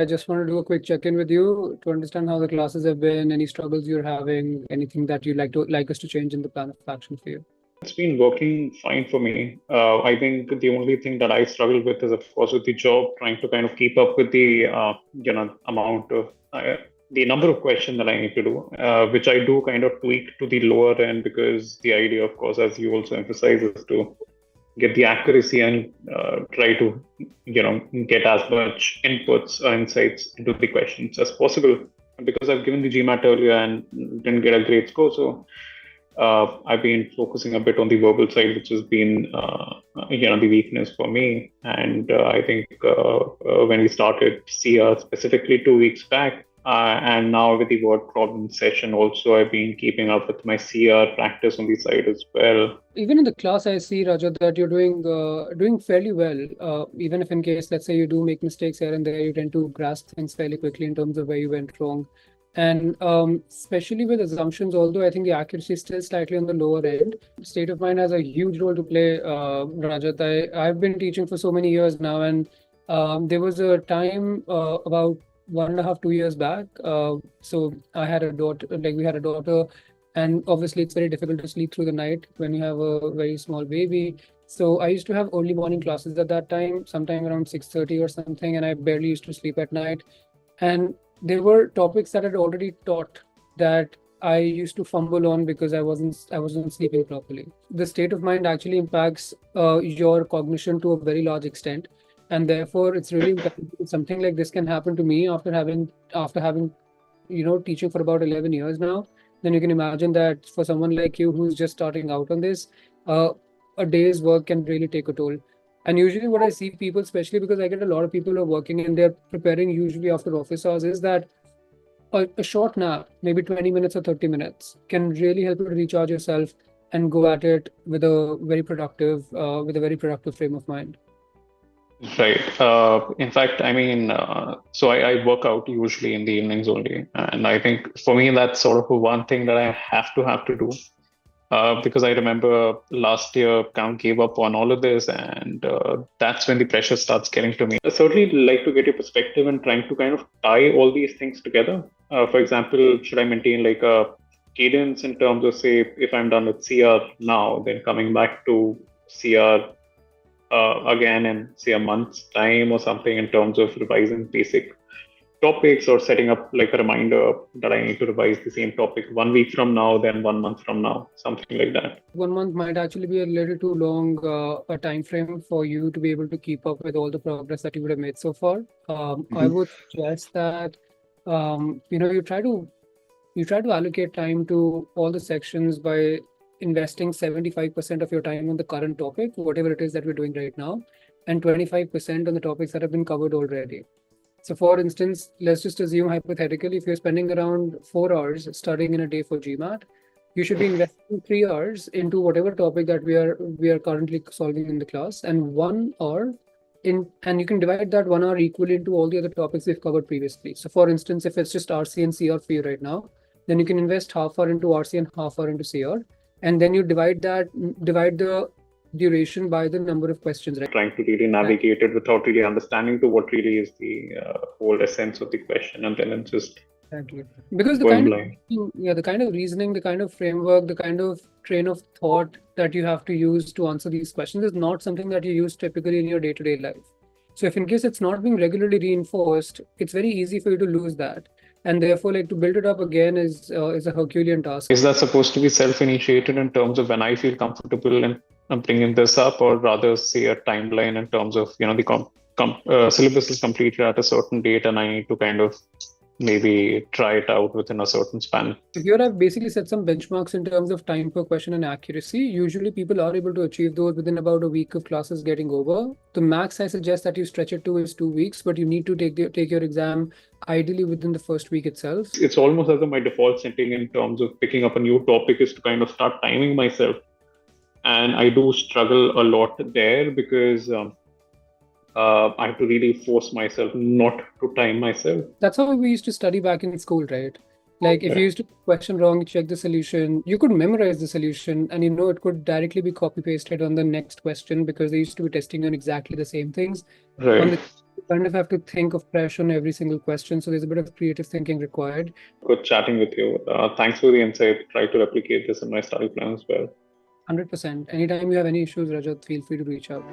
I just want to do a quick check-in with you to understand how the classes have been, any struggles you're having, anything that you'd like us to change in the plan of action for you. It's been working fine for me. I think the only thing that I struggle with is, of course, with the job, trying to kind of keep up with the amount of the number of questions that I need to do, which I do kind of tweak to the lower end because the idea, of course, as you also emphasize, is to get the accuracy and try to get as much inputs or insights into the questions as possible. Because I've given the GMAT earlier and didn't get a great score, so I've been focusing a bit on the verbal side, which has been the weakness for me. And I think when we started CR specifically 2 weeks back, and now with the word problem session also, I've been keeping up with my CR practice on the side as well. Even in the class, I see, Rajat, that you're doing fairly well. Even if in case, let's say you do make mistakes here and there, you tend to grasp things fairly quickly in terms of where you went wrong. And especially with assumptions, although I think the accuracy is still slightly on the lower end, state of mind has a huge role to play, Rajat. I've been teaching for so many years now, and there was a time about 1.5, 2 years back. So I had a daughter, like we had a daughter, and obviously it's very difficult to sleep through the night when you have a very small baby. So I used to have early morning classes at that time, sometime around 6:30 or something, and I barely used to sleep at night. And there were topics that I'd already taught that I used to fumble on because I wasn't sleeping properly. The state of mind actually impacts your cognition to a very large extent, and therefore it's really important. Something like this can happen to me after having teaching for about 11 years now. Then you can imagine that for someone like you who's just starting out on this, a day's work can really take a toll. And usually what I see people, especially because I get a lot of people who are working and they're preparing usually after office hours, is that a short nap, maybe 20 minutes or 30 minutes, can really help you to recharge yourself and go at it with a very productive frame of mind. Right. In fact, I mean, so I work out usually in the evenings only, and I think for me that's sort of one thing that I have to do. Because I remember last year kind of gave up on all of this, and that's when the pressure starts getting to me. I certainly like to get your perspective and trying to kind of tie all these things together. For example, should I maintain like a cadence in terms of, say, if I'm done with CR now, then coming back to CR again in, say, a month's time or something in terms of revising basic topics, or setting up like a reminder that I need to revise the same topic 1 week from now, then 1 month from now, something like that. 1 month might actually be a little too long a time frame for you to be able to keep up with all the progress that you would have made so far. I would suggest that you try to allocate time to all the sections by investing 75% of your time on the current topic, whatever it is that we're doing right now, and 25% on the topics that have been covered already. So for instance, let's just assume hypothetically, if you're spending around 4 hours studying in a day for GMAT, you should be investing 3 hours into whatever topic that we are currently solving in the class, and 1 hour and you can divide that 1 hour equally into all the other topics we've covered previously. So for instance, if it's just RC and CR for you right now, then you can invest half hour into RC and half hour into CR, and then you divide the duration by the number of questions, right? Trying to really navigate it without really understanding to what really is the whole essence of the question, and then it's just exactly. Because the kind of reasoning, the kind of framework, the kind of train of thought that you have to use to answer these questions is not something that you use typically in your day-to-day life. So if in case it's not being regularly reinforced, it's very easy for you to lose that. And therefore, like, to build it up again is a Herculean task. Is that supposed to be self-initiated in terms of when I feel comfortable in bringing this up, or rather say a timeline in terms of, the syllabus is completed at a certain date and I need to kind of maybe try it out within a certain span? Here I've basically set some benchmarks in terms of time per question and accuracy. Usually people are able to achieve those within about a week of classes getting over. The max I suggest that you stretch it to is 2 weeks, but you need to take your exam ideally within the first week itself. It's almost as though my default setting in terms of picking up a new topic is to kind of start timing myself. And I do struggle a lot there because I have to really force myself not to time myself. That's how we used to study back in school, right? Like if you used to question wrong, you check the solution, you could memorize the solution, and it could directly be copy pasted on the next question because they used to be testing on exactly the same things. Right. You kind of have to think of pressure on every single question. So there's a bit of creative thinking required. Good chatting with you. Thanks for the insight. Try to replicate this in my study plan as well. 100%. Anytime you have any issues, Rajat, feel free to reach out.